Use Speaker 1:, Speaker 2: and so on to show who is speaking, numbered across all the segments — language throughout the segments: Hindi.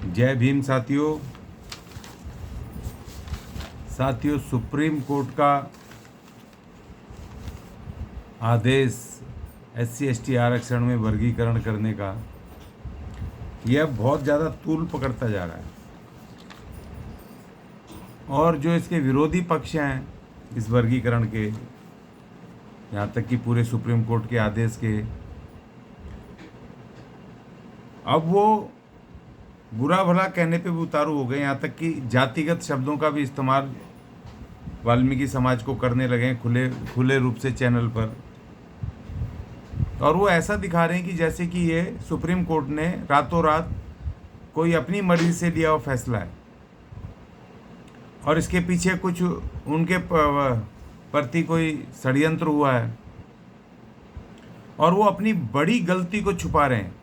Speaker 1: जय भीम साथियों। सुप्रीम कोर्ट का आदेश SC/ST आरक्षण में वर्गीकरण करने का यह बहुत ज़्यादा तूल पकड़ता जा रहा है और जो इसके विरोधी पक्ष हैं इस वर्गीकरण के, यहाँ तक कि पूरे सुप्रीम कोर्ट के आदेश के, अब वो बुरा भला कहने पे भी उतारू हो गए। यहाँ तक कि जातिगत शब्दों का भी इस्तेमाल वाल्मीकि समाज को करने लगे हैं खुले रूप से चैनल पर। और वो ऐसा दिखा रहे हैं कि जैसे कि ये सुप्रीम कोर्ट ने रातों रात कोई अपनी मर्जी से लिया हुआ फैसला है और इसके पीछे कुछ उनके प्रति कोई षड्यंत्र हुआ है और वो अपनी बड़ी गलती को छुपा रहे हैं।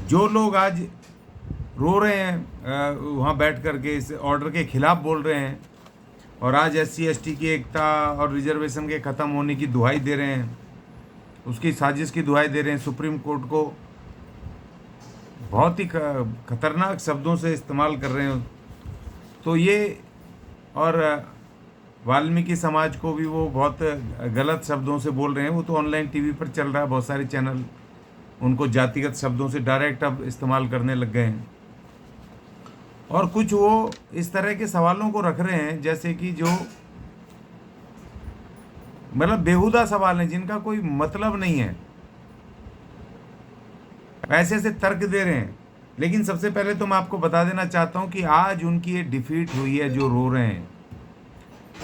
Speaker 1: जो लोग आज रो रहे हैं वहाँ बैठ करके इस ऑर्डर के खिलाफ बोल रहे हैं और आज SC/ST की एकता और रिजर्वेशन के ख़त्म होने की दुहाई दे रहे हैं, उसकी साजिश की दुहाई दे रहे हैं, सुप्रीम कोर्ट को बहुत ही खतरनाक शब्दों से इस्तेमाल कर रहे हैं, तो ये और वाल्मीकि समाज को भी वो बहुत गलत शब्दों से बोल रहे हैं। वो तो ऑनलाइन TV पर चल रहा है, बहुत सारे चैनल उनको जातिगत शब्दों से डायरेक्ट अब इस्तेमाल करने लग गए हैं। और कुछ वो इस तरह के सवालों को रख रहे हैं जैसे कि जो मतलब बेहुदा सवाल हैं जिनका कोई मतलब नहीं है, ऐसे ऐसे तर्क दे रहे हैं। लेकिन सबसे पहले तो मैं आपको बता देना चाहता हूं कि आज उनकी ये डिफीट हुई है, जो रो रहे हैं,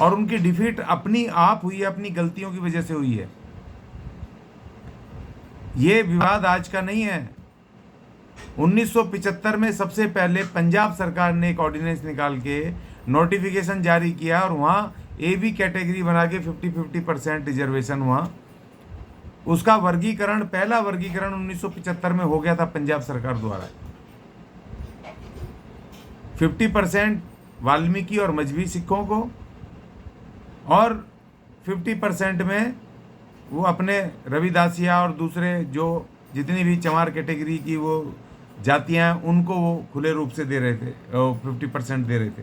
Speaker 1: और उनकी डिफीट अपनी आप हुई है, अपनी गलतियों की वजह से हुई है। ये विवाद आज का नहीं है। 1975 में सबसे पहले पंजाब सरकार ने एक ऑर्डिनेंस निकाल के नोटिफिकेशन जारी किया और वहाँ AB कैटेगरी बना के 50-50% रिजर्वेशन हुआ। उसका वर्गीकरण, पहला वर्गीकरण 1975 में हो गया था पंजाब सरकार द्वारा। 50% वाल्मीकि और मजबी सिखों को और 50% में वो अपने रविदासिया और दूसरे जो जितनी भी चमार कैटेगरी की वो जातियां हैं उनको वो खुले रूप से दे रहे थे, 50% दे रहे थे।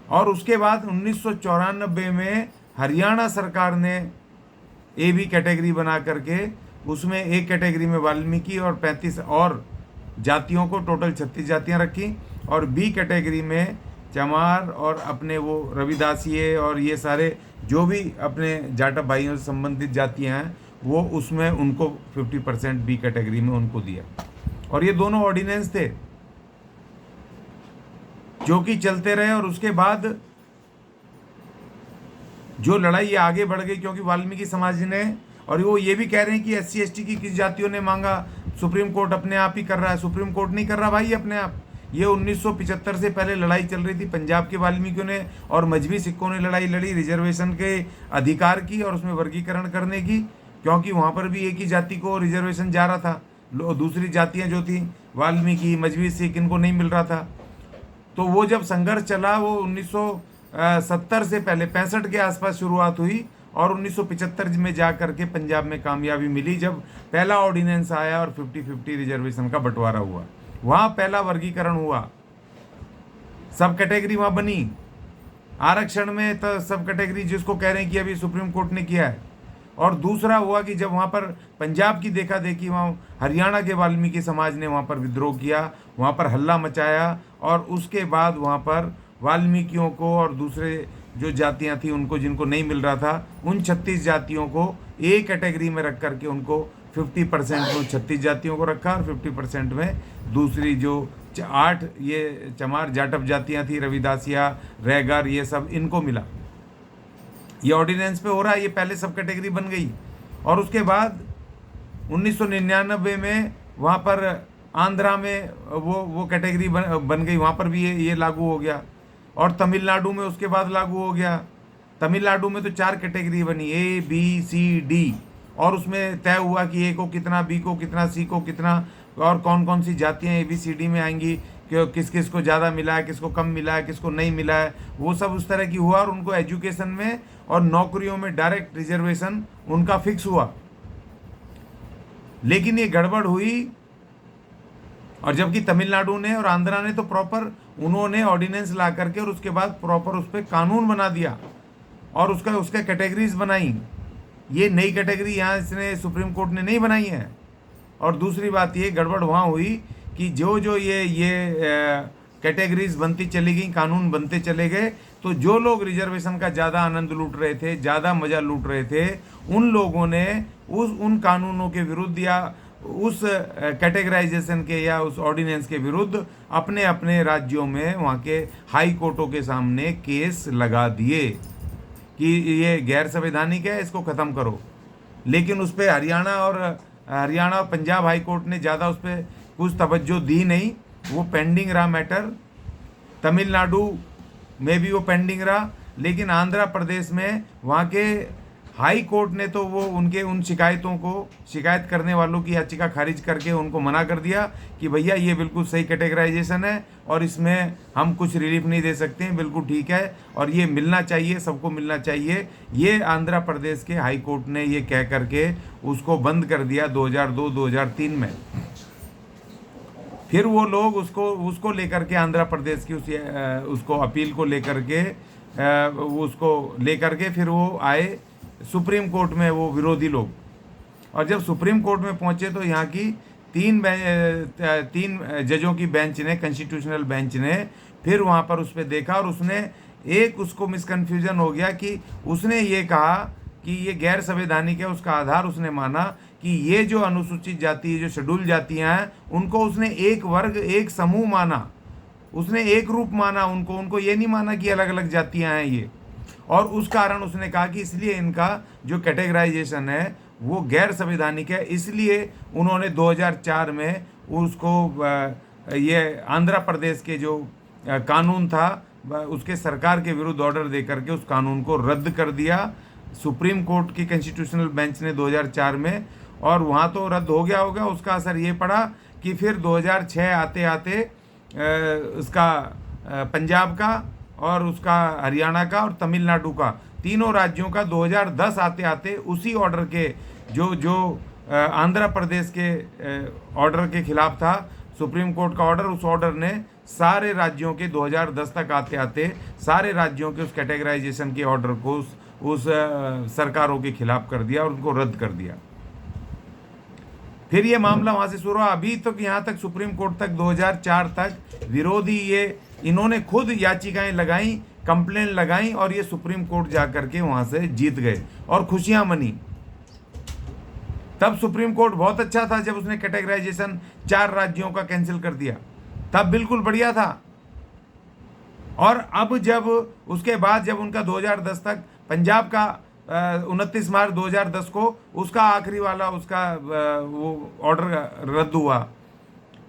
Speaker 1: और उसके बाद 1994 में हरियाणा सरकार ने AB कैटेगरी बना करके उसमें एक कैटेगरी में वाल्मीकि और 35 और जातियों को, टोटल 36 जातियां रखी, और B कैटेगरी में चमार और अपने वो रविदासिये और ये सारे जो भी अपने जाटा भाइयों से संबंधित जातियां हैं वो उसमें उनको 50% B कैटेगरी में उनको दिया। और ये दोनों ऑर्डिनेंस थे जो कि चलते रहे। और उसके बाद जो लड़ाई ये आगे बढ़ गई क्योंकि वाल्मीकि समाज ने, और वो ये भी कह रहे हैं कि SC/ST की किस जातियों ने मांगा, सुप्रीम कोर्ट अपने आप ही कर रहा है। सुप्रीम कोर्ट नहीं कर रहा भाई अपने आप, ये 1975 से पहले लड़ाई चल रही थी। पंजाब के वाल्मीकियों ने और मजबी सिखों ने लड़ाई लड़ी रिजर्वेशन के अधिकार की और उसमें वर्गीकरण करने की, क्योंकि वहाँ पर भी एक ही जाति को रिजर्वेशन जा रहा था, दूसरी जातियाँ जो थी वाल्मीकि, मजबी सिख, इनको नहीं मिल रहा था। तो वो जब संघर्ष चला वो 1970 से पहले 65 के आसपास शुरुआत हुई और 1975 में जा करके पंजाब में कामयाबी मिली जब पहला ऑर्डिनेंस आया और 50-50 रिजर्वेशन का बंटवारा हुआ। वहाँ पहला वर्गीकरण हुआ, सब कैटेगरी वहाँ बनी। आरक्षण में तो सब कैटेगरी जिसको कह रहे हैं कि अभी सुप्रीम कोर्ट ने किया है। और दूसरा हुआ कि जब वहाँ पर पंजाब की देखा देखी वहाँ हरियाणा के वाल्मीकि समाज ने वहाँ पर विद्रोह किया, वहाँ पर हल्ला मचाया, और उसके बाद वहाँ पर वाल्मीकियों को और दूसरे जो जातियाँ थी उनको, जिनको नहीं मिल रहा था, उन 36 जातियों को एक कैटेगरी में रख करके उनको 50% में 36 जातियों को रखा और 50% में दूसरी जो 8 ये चमार जाटव जातियाँ थी, रविदासिया, रैगर, ये सब इनको मिला। ये ऑर्डिनेंस पे हो रहा है, ये पहले सब कैटेगरी बन गई। और उसके बाद 1999 में वहाँ पर आंध्रा में वो कैटेगरी बन गई, वहाँ पर भी ये लागू हो गया। और तमिलनाडु में उसके बाद लागू हो गया। तमिलनाडु में तो 4 कैटेगरी बनी, A, B, C, D, और उसमें तय हुआ कि A को कितना, B को कितना, C को कितना, और कौन कौन सी जातियाँ ABCD में आएंगी, कि किस किस को ज़्यादा मिला है, किसको कम मिला है, किसको नहीं मिला है, वो सब उस तरह की हुआ। और उनको एजुकेशन में और नौकरियों में डायरेक्ट रिजर्वेशन उनका फिक्स हुआ। लेकिन ये गड़बड़ हुई, और जबकि तमिलनाडु ने और आंध्रा ने तो प्रॉपर उन्होंने ऑर्डिनेंस ला करके और उसके बाद प्रॉपर उस पर कानून बना दिया और उसका कैटेगरीज बनाई। ये नई कैटेगरी यहाँ इसने सुप्रीम कोर्ट ने नहीं बनाई है। और दूसरी बात ये गड़बड़ वहाँ हुई कि जो जो ये कैटेगरीज बनती चली गई, कानून बनते चले गए, तो जो लोग रिजर्वेशन का ज़्यादा आनंद लूट रहे थे, ज़्यादा मज़ा लूट रहे थे, उन लोगों ने उन कानूनों के विरुद्ध या उस कैटेगराइजेशन के या उस ऑर्डिनेंस के विरुद्ध अपने अपने राज्यों में वहाँ के हाई कोर्टों के सामने केस लगा दिए कि ये गैर संवैधानिक है, इसको ख़त्म करो। लेकिन उस पर हरियाणा और पंजाब हाई कोर्ट ने ज़्यादा उस पर कुछ तवज्जो दी नहीं, वो पेंडिंग रहा मैटर। तमिलनाडु में भी वो पेंडिंग रहा, लेकिन आंध्र प्रदेश में वहाँ के हाई कोर्ट ने तो वो उन शिकायत करने वालों की याचिका खारिज करके उनको मना कर दिया कि भैया ये बिल्कुल सही कैटेगराइजेशन है और इसमें हम कुछ रिलीफ नहीं दे सकते हैं, बिल्कुल ठीक है और ये मिलना चाहिए, सबको मिलना चाहिए। ये आंध्र प्रदेश के हाई कोर्ट ने ये कह करके उसको बंद कर दिया 2002-2003 में। फिर वो लोग उसको लेकर के आंध्र प्रदेश की उसको अपील को लेकर के उसको लेकर के फिर वो आए सुप्रीम कोर्ट में, वो विरोधी लोग। और जब सुप्रीम कोर्ट में पहुंचे तो यहाँ की तीन जजों की बेंच ने, कॉन्स्टिट्यूशनल बेंच ने फिर वहाँ पर उस पर देखा और उसको मिसकन्फ्यूजन हो गया कि उसने ये कहा कि ये गैर संवैधानिक है। उसका आधार उसने माना कि ये जो अनुसूचित जाति, जो शेड्यूल जातियाँ हैं, उनको उसने एक वर्ग, एक समूह माना, उसने एक रूप माना उनको ये नहीं माना कि अलग अलग जातियाँ हैं ये। और उस कारण उसने कहा कि इसलिए इनका जो कैटेगराइजेशन है वो गैर संवैधानिक है। इसलिए उन्होंने 2004 में उसको ये आंध्र प्रदेश के जो कानून था उसके सरकार के विरुद्ध ऑर्डर दे करके उस कानून को रद्द कर दिया सुप्रीम कोर्ट की कॉन्स्टिट्यूशनल बेंच ने 2004 में। और वहाँ तो रद्द हो गया होगा, उसका असर ये पड़ा कि फिर 2006 आते आते उसका पंजाब का और उसका हरियाणा का और तमिलनाडु का, तीनों राज्यों का 2010 आते आते उसी ऑर्डर के जो आंध्र प्रदेश के ऑर्डर के खिलाफ था सुप्रीम कोर्ट का ऑर्डर, उस ऑर्डर ने सारे राज्यों के 2010 तक आते आते सारे राज्यों के उस कैटेगराइजेशन के ऑर्डर को उस सरकारों के खिलाफ कर दिया और उनको रद्द कर दिया। फिर ये मामला वहाँ से शुरू हुआ, अभी तक यहाँ तक सुप्रीम कोर्ट तक 2004 तक विरोधी इन्होंने खुद याचिकाएं लगाई, कंप्लेन लगाई और ये सुप्रीम कोर्ट जा करके वहाँ से जीत गए और खुशियाँ मनी। तब सुप्रीम कोर्ट बहुत अच्छा था जब उसने कैटेगराइजेशन 4 राज्यों का कैंसिल कर दिया, तब बिल्कुल बढ़िया था। और अब जब उसके बाद जब उनका 2010 तक पंजाब का 29 मार्च 2010 को उसका आखिरी वाला उसका वो ऑर्डर रद्द हुआ,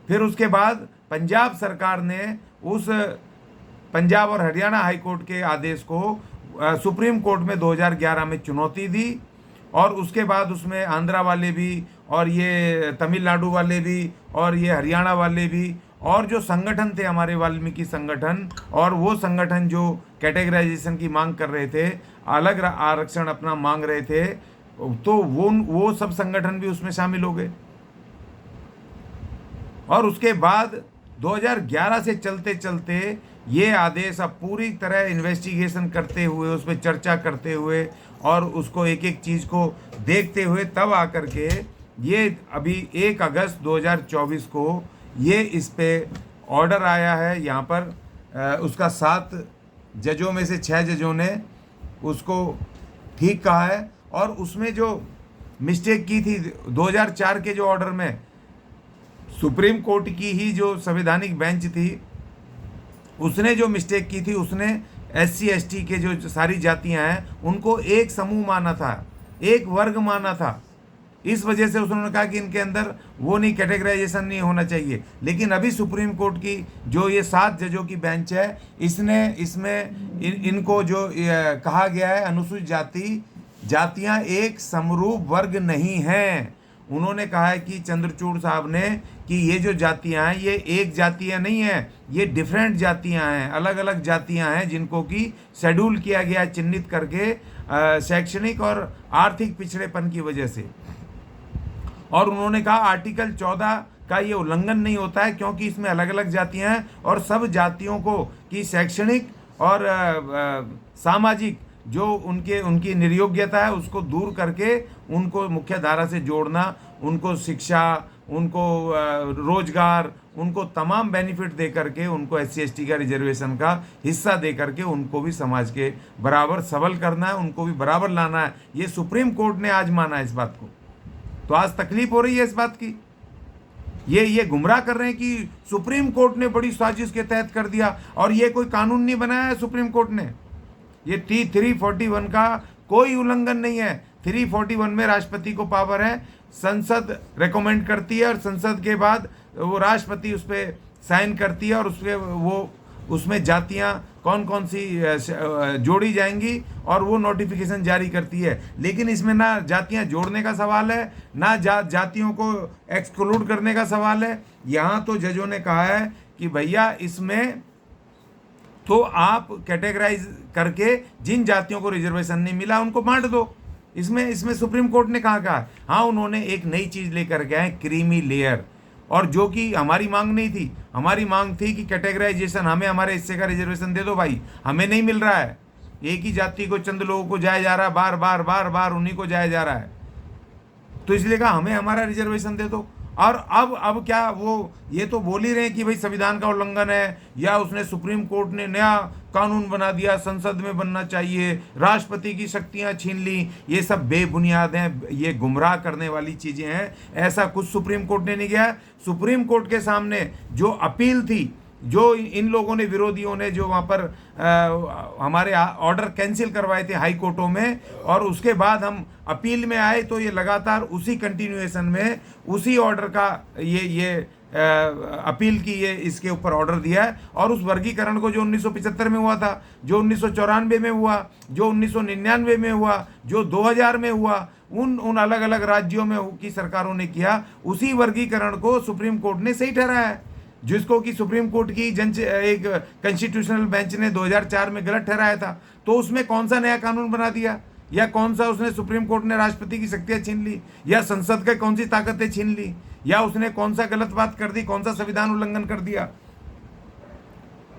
Speaker 1: फिर उसके बाद पंजाब सरकार ने उस पंजाब और हरियाणा हाई कोर्ट के आदेश को सुप्रीम कोर्ट में 2011 में चुनौती दी। और उसके बाद उसमें आंध्रा वाले भी और ये तमिलनाडु वाले भी और ये हरियाणा वाले भी और जो संगठन थे हमारे वाल्मीकि संगठन और वो संगठन जो कैटेगराइजेशन की मांग कर रहे थे, अलग आरक्षण अपना मांग रहे थे, तो वो सब संगठन भी उसमें शामिल हो गए। और उसके बाद 2011 से चलते चलते ये आदेश अब पूरी तरह इन्वेस्टिगेशन करते हुए, उस पर चर्चा करते हुए और उसको एक एक चीज़ को देखते हुए तब आकर के ये अभी 1 अगस्त 2024 को ये इस पे ऑर्डर आया है। यहाँ पर उसका 7 जजों में से 6 जजों ने उसको ठीक कहा है। और उसमें जो मिस्टेक की थी 2004 के जो ऑर्डर में, सुप्रीम कोर्ट की ही जो संवैधानिक बेंच थी उसने जो मिस्टेक की थी, उसने SC ST के जो सारी जातियां हैं उनको एक समूह माना था, एक वर्ग माना था। इस वजह से उन्होंने कहा कि इनके अंदर वो नहीं, कैटेगराइजेशन नहीं होना चाहिए। लेकिन अभी सुप्रीम कोर्ट की जो ये 7 जजों की बेंच है, इसमें इनको जो कहा गया है अनुसूचित जातियां एक समरूप वर्ग नहीं हैं। उन्होंने कहा है कि चंद्रचूड़ साहब ने कि ये जो जातियां हैं ये एक जातियां नहीं हैं, ये डिफरेंट जातियां हैं, अलग अलग जातियां हैं जिनको कि शेड्यूल किया गया, चिन्हित करके शैक्षणिक और आर्थिक पिछड़ेपन की वजह से। और उन्होंने कहा आर्टिकल 14 का ये उल्लंघन नहीं होता है, क्योंकि इसमें अलग अलग जातियां हैं और सब जातियों को की शैक्षणिक और सामाजिक जो उनकी निर्योग्यता है उसको दूर करके उनको मुख्य धारा से जोड़ना, उनको शिक्षा, उनको रोजगार, उनको तमाम बेनिफिट दे करके उनको SC/ST का रिजर्वेशन का हिस्सा दे करके उनको भी समाज के बराबर सबल करना है, उनको भी बराबर लाना है। ये सुप्रीम कोर्ट ने आज माना है इस बात को। तो आज तकलीफ हो रही है इस बात की। ये गुमराह कर रहे हैं कि सुप्रीम कोर्ट ने बड़ी साजिश के तहत कर दिया, और ये कोई कानून नहीं बनाया है सुप्रीम कोर्ट ने। ये 341 का कोई उल्लंघन नहीं है। 341 में राष्ट्रपति को पावर है, संसद रेकमेंड करती है और संसद के बाद वो राष्ट्रपति उस पर साइन करती है और उसमें जातियां कौन कौन सी जोड़ी जाएंगी और वो नोटिफिकेशन जारी करती है। लेकिन इसमें ना जातियां जोड़ने का सवाल है, ना जातियों को एक्सक्लूड करने का सवाल है। यहाँ तो जजों ने कहा है कि भैया इसमें तो आप कैटेगराइज करके जिन जातियों को रिजर्वेशन नहीं मिला उनको बांट दो। इसमें सुप्रीम कोर्ट ने कहा। हाँ, उन्होंने एक नई चीज़ लेकर के आए, क्रीमी लेयर, और जो कि हमारी मांग नहीं थी। हमारी मांग थी कि कैटेगराइजेशन, हमें हमारे हिस्से का रिजर्वेशन दे दो भाई, हमें नहीं मिल रहा है। एक ही जाति को चंद लोगों को जाया जा रहा है, बार बार बार बार उन्हीं को जाया जा रहा है। तो इसलिए कहा हमें हमारा रिजर्वेशन दे दो। और अब क्या वो ये तो बोल ही रहे हैं कि भाई संविधान का उल्लंघन है, या उसने सुप्रीम कोर्ट ने नया कानून बना दिया, संसद में बनना चाहिए, राष्ट्रपति की शक्तियां छीन ली। ये सब बेबुनियाद हैं, ये गुमराह करने वाली चीज़ें हैं। ऐसा कुछ सुप्रीम कोर्ट ने नहीं किया। सुप्रीम कोर्ट के सामने जो अपील थी, जो इन लोगों ने, विरोधियों ने जो वहाँ पर हमारे ऑर्डर कैंसिल करवाए थे हाई कोर्टों में, और उसके बाद हम अपील में आए, तो ये लगातार उसी कंटिन्यूएशन में उसी ऑर्डर का ये अपील की, ये इसके ऊपर ऑर्डर दिया है। और उस वर्गीकरण को जो 1975 में हुआ था, जो 1994 में हुआ, जो 1999 में हुआ, जो 2000 में हुआ, उन अलग अलग राज्यों में की सरकारों ने किया, उसी वर्गीकरण को सुप्रीम कोर्ट ने सही ठहराया है, जिसको कि सुप्रीम कोर्ट की एक कॉन्स्टिट्यूशनल बेंच ने 2004 में गलत ठहराया था। तो उसमें कौन सा नया कानून बना दिया, या कौन सा उसने सुप्रीम कोर्ट ने राष्ट्रपति की शक्तियां छीन ली, या संसद के कौन सी ताकतें छीन ली, या उसने कौन सा गलत बात कर दी, कौन सा संविधान उल्लंघन कर दिया।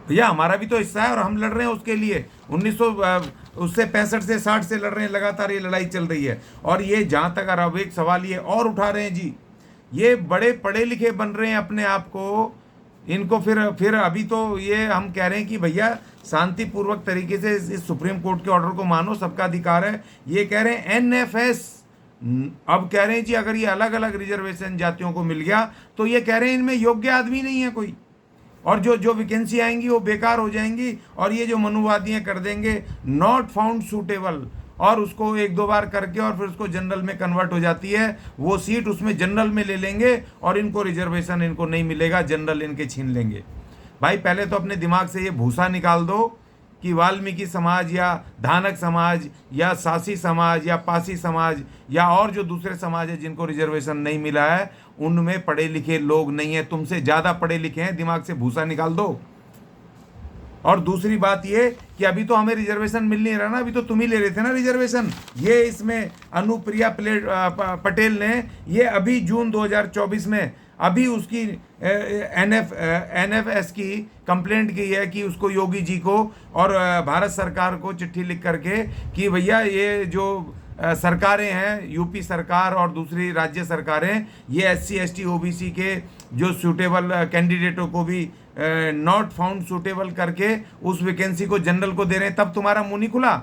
Speaker 1: भैया हमारा भी तो हिस्सा है और हम लड़ रहे हैं उसके लिए। 1965 से 60 से लड़ रहे हैं, लगातार ये लड़ाई चल रही है। और ये जहाँ तक अब एक सवाल ये और उठा रहे हैं जी, ये बड़े पढ़े लिखे बन रहे हैं अपने आप को, इनको फिर अभी तो ये हम कह रहे हैं कि भैया शांतिपूर्वक तरीके से इस सुप्रीम कोर्ट के ऑर्डर को मानो, सबका अधिकार है। ये कह रहे हैं NFS, अब कह रहे हैं जी अगर ये अलग अलग रिजर्वेशन जातियों को मिल गया तो ये कह रहे हैं इनमें योग्य आदमी नहीं है कोई, और जो वैकेंसी आएंगी वो बेकार हो जाएंगी, और ये जो मनुवादियाँ कर देंगे नॉट फाउंड सूटेबल, और उसको एक दो बार करके और फिर उसको जनरल में कन्वर्ट हो जाती है, वो सीट उसमें जनरल में ले लेंगे और इनको रिजर्वेशन इनको नहीं मिलेगा, जनरल इनके छीन लेंगे। भाई पहले तो अपने दिमाग से ये भूसा निकाल दो कि वाल्मीकि समाज या धानक समाज या सासी समाज या पासी समाज या और जो दूसरे समाज है जिनको रिजर्वेशन नहीं मिला है, उनमें पढ़े लिखे लोग नहीं है, तुमसे ज़्यादा पढ़े लिखे हैं, दिमाग से भूसा निकाल दो। और दूसरी बात ये कि अभी तो हमें रिजर्वेशन मिल नहीं रहा ना, अभी तो तुम ही ले रहे थे ना रिजर्वेशन। ये इसमें अनुप्रिया पटेल ने ये अभी जून 2024 में अभी उसकी NFS की कंप्लेंट की है कि उसको योगी जी को और भारत सरकार को चिट्ठी लिख करके कि भैया ये जो सरकारें हैं, यूपी सरकार और दूसरी राज्य सरकारें, ये SC/ST OBC के जो सूटेबल कैंडिडेटों को भी नॉट फाउंड सूटेबल करके उस वैकेंसी को जनरल को दे रहे हैं। तब तुम्हारा मुंह नहीं खुला,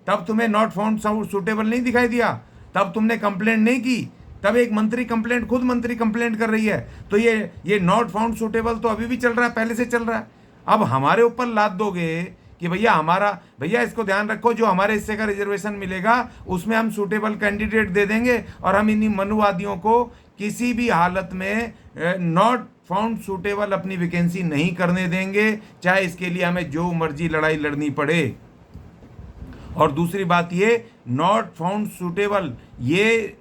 Speaker 1: तब तुम्हें नॉट फाउंड सूटेबल नहीं दिखाई दिया, तब तुमने कंप्लेंट नहीं की, तब एक मंत्री कंप्लेंट, खुद मंत्री कंप्लेंट कर रही है। तो ये नॉट फाउंड सूटेबल तो अभी भी चल रहा है, पहले से चल रहा है। अब हमारे ऊपर लाद दोगे कि भैया इसको ध्यान रखो, जो हमारे हिस्से का रिजर्वेशन मिलेगा उसमें हम सूटेबल कैंडिडेट दे देंगे और हम इन्हीं मनुवादियों को किसी भी हालत में नॉट फाउंड सूटेबल अपनी वैकेंसी नहीं करने देंगे, चाहे इसके लिए हमें जो मर्जी लड़ाई लड़नी पड़े। और दूसरी बात ये नॉट फाउंड सूटेबल ये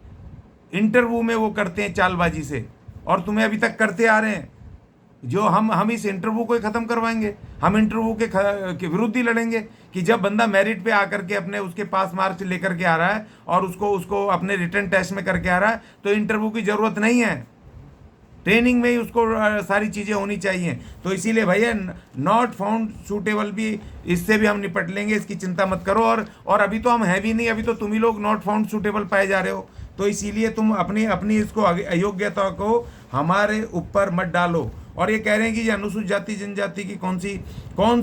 Speaker 1: इंटरव्यू में वो करते हैं चालबाजी से, और तुम्हें अभी तक करते आ रहे हैं। जो हम इस इंटरव्यू को ही ख़त्म करवाएंगे, हम इंटरव्यू के विरुद्ध ही लड़ेंगे कि जब बंदा मेरिट पे आकर के अपने उसके पास मार्क्स लेकर के आ रहा है और उसको उसको अपने रिटर्न टेस्ट में करके आ रहा है, तो इंटरव्यू की ज़रूरत नहीं है, ट्रेनिंग में ही उसको सारी चीज़ें होनी चाहिए। तो इसीलिए भैया नॉट फाउंड सूटेबल भी, इससे भी हम निपट लेंगे, इसकी चिंता मत करो। और अभी तो हम है भी नहीं, अभी तो तुम ही लोग नॉट फाउंड सूटेबल पाए जा रहे हो। तो इसीलिए तुम अपनी अपनी इसको अयोग्यता को हमारे ऊपर मत डालो। और ये कह रहे हैं कि ये अनुसूचित जाति जनजाति की कौन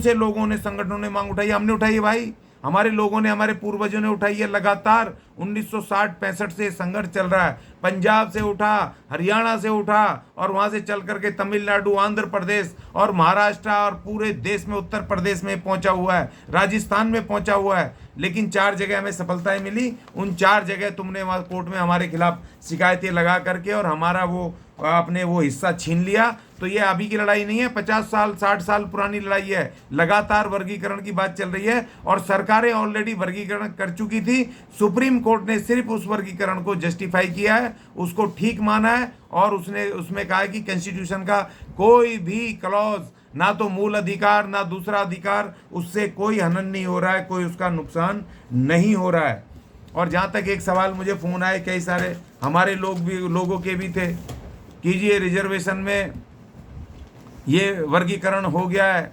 Speaker 1: से लोगों ने, संगठनों ने मांग उठाई? हमने उठाई है भाई, हमारे लोगों ने, हमारे पूर्वजों ने उठाई है। लगातार 1960-65 से संघर्ष चल रहा है। पंजाब से उठा, हरियाणा से उठा, और वहाँ से चल करके तमिलनाडु, आंध्र प्रदेश और महाराष्ट्र और पूरे देश में, उत्तर प्रदेश में पहुँचा हुआ है, राजस्थान में पहुँचा हुआ है। लेकिन 4 जगह हमें सफलताएं मिली। उन 4 जगह तुमने वहाँ कोर्ट में हमारे खिलाफ शिकायतें लगा करके और हमारा वो हिस्सा छीन लिया। तो ये अभी की लड़ाई नहीं है, 50 साल 60 साल पुरानी लड़ाई है। लगातार वर्गीकरण की बात चल रही है और सरकारें ऑलरेडी वर्गीकरण कर चुकी थी। सुप्रीम कोर्ट ने सिर्फ उस वर्गीकरण को जस्टिफाई किया है, उसको ठीक माना है, और उसने उसमें कहा है कि कॉन्स्टिट्यूशन का कोई भी क्लॉज, ना तो मूल अधिकार ना दूसरा अधिकार, उससे कोई हनन नहीं हो रहा है, कोई उसका नुकसान नहीं हो रहा है। और जहाँ तक एक सवाल मुझे फ़ोन आए कई सारे हमारे लोगों के भी थे, कीजिए रिजर्वेशन में ये वर्गीकरण हो गया है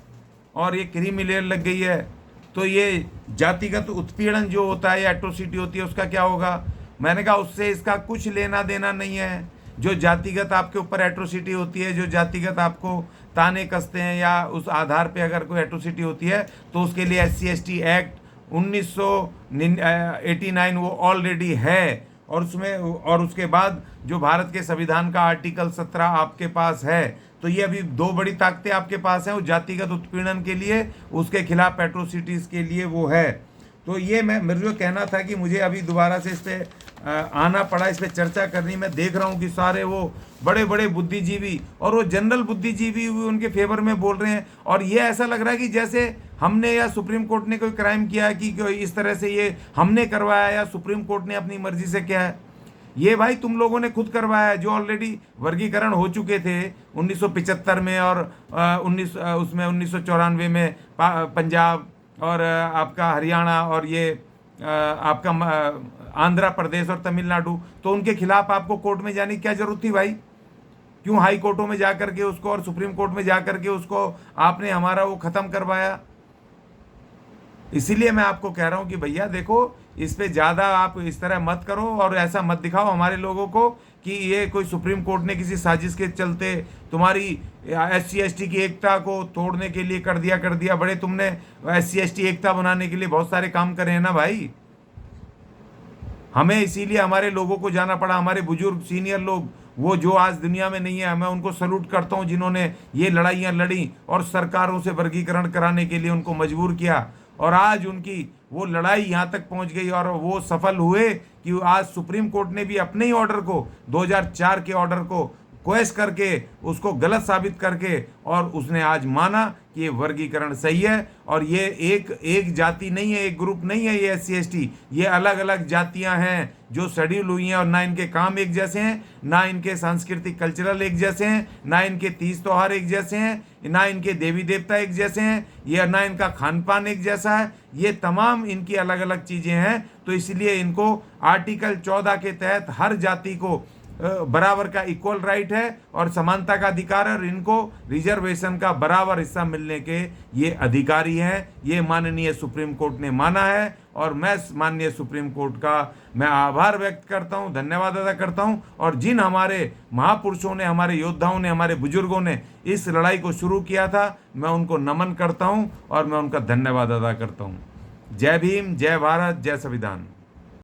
Speaker 1: और ये क्रीमी लेयर लग गई है, तो ये जातिगत उत्पीड़न जो होता है या एट्रोसिटी होती है उसका क्या होगा? मैंने कहा उससे इसका कुछ लेना देना नहीं है। जो जातिगत आपके ऊपर एट्रोसिटी होती है, जो जातिगत आपको ताने कसते हैं या उस आधार पे अगर कोई एट्रोसिटी होती है, तो उसके लिए SC/ST एक्ट 1989 वो ऑलरेडी है। और उसके बाद जो भारत के संविधान का आर्टिकल 17 आपके पास है। तो ये अभी 2 बड़ी ताकतें आपके पास हैं, वो जातिगत उत्पीड़न के लिए, उसके खिलाफ एट्रोसिटीज़ के लिए वो है। तो ये मेरे जो कहना था कि मुझे अभी दोबारा से इस पर आना पड़ा, इस पर चर्चा करनी। मैं देख रहा हूँ कि सारे वो बड़े बड़े बुद्धिजीवी और वो जनरल बुद्धिजीवी उनके फेवर में बोल रहे हैं। और ये ऐसा लग रहा है कि जैसे हमने या सुप्रीम कोर्ट ने कोई क्राइम किया है, कि इस तरह से ये हमने करवाया या सुप्रीम कोर्ट ने अपनी मर्जी से किया है। ये भाई तुम लोगों ने खुद करवाया है। जो ऑलरेडी वर्गीकरण हो चुके थे 1975 में और 1994 में पंजाब और आपका हरियाणा और ये आपका आंध्र प्रदेश और तमिलनाडु, तो उनके खिलाफ आपको कोर्ट में जाने की क्या जरूरत थी भाई? क्यों हाई कोर्टों में जा करके उसको और सुप्रीम कोर्ट में जा करके उसको आपने हमारा वो ख़त्म करवाया? इसीलिए मैं आपको कह रहा हूँ कि भैया देखो, इस पे ज़्यादा आप इस तरह मत करो और ऐसा मत दिखाओ हमारे लोगों को कि ये कोई सुप्रीम कोर्ट ने किसी साजिश के चलते तुम्हारी SC/ST की एकता को तोड़ने के लिए कर दिया। बड़े तुमने SC/ST एकता बनाने के लिए बहुत सारे काम करे हैं ना भाई। हमें इसीलिए हमारे लोगों को जाना पड़ा, हमारे बुजुर्ग सीनियर लोग, वो जो आज दुनिया में नहीं है, मैं उनको सल्यूट करता हूँ, जिन्होंने ये लड़ाइयाँ लड़ी और सरकारों से वर्गीकरण कराने के लिए उनको मजबूर किया। और आज उनकी वो लड़ाई यहाँ तक पहुँच गई और वो सफल हुए कि आज सुप्रीम कोर्ट ने भी अपने ही ऑर्डर को, 2004 के ऑर्डर को क्वेश करके उसको गलत साबित करके, और उसने आज माना कि ये वर्गीकरण सही है। और ये एक जाति नहीं है, एक ग्रुप नहीं है ये SC/ST, ये अलग अलग जातियां हैं जो शेड्यूल हुई हैं। और ना इनके काम एक जैसे हैं, ना इनके सांस्कृतिक कल्चरल एक जैसे हैं, ना इनके तीज त्यौहार एक जैसे हैं, ना इनके देवी देवता एक जैसे हैं, या ना इनका खान पान एक जैसा है। ये तमाम इनकी अलग अलग चीज़ें हैं। तो इसलिए इनको आर्टिकल 14 के तहत हर जाति को बराबर का इक्वल राइट है और समानता का अधिकार है, और इनको रिजर्वेशन का बराबर हिस्सा मिलने के ये अधिकारी हैं। ये माननीय सुप्रीम कोर्ट ने माना है और मैं माननीय सुप्रीम कोर्ट का मैं आभार व्यक्त करता हूं, धन्यवाद अदा करता हूं। और जिन हमारे महापुरुषों ने, हमारे योद्धाओं ने, हमारे बुजुर्गों ने इस लड़ाई को शुरू किया था, मैं उनको नमन करता हूं और मैं उनका धन्यवाद अदा करता हूं। जय भीम, जय भारत, जय संविधान।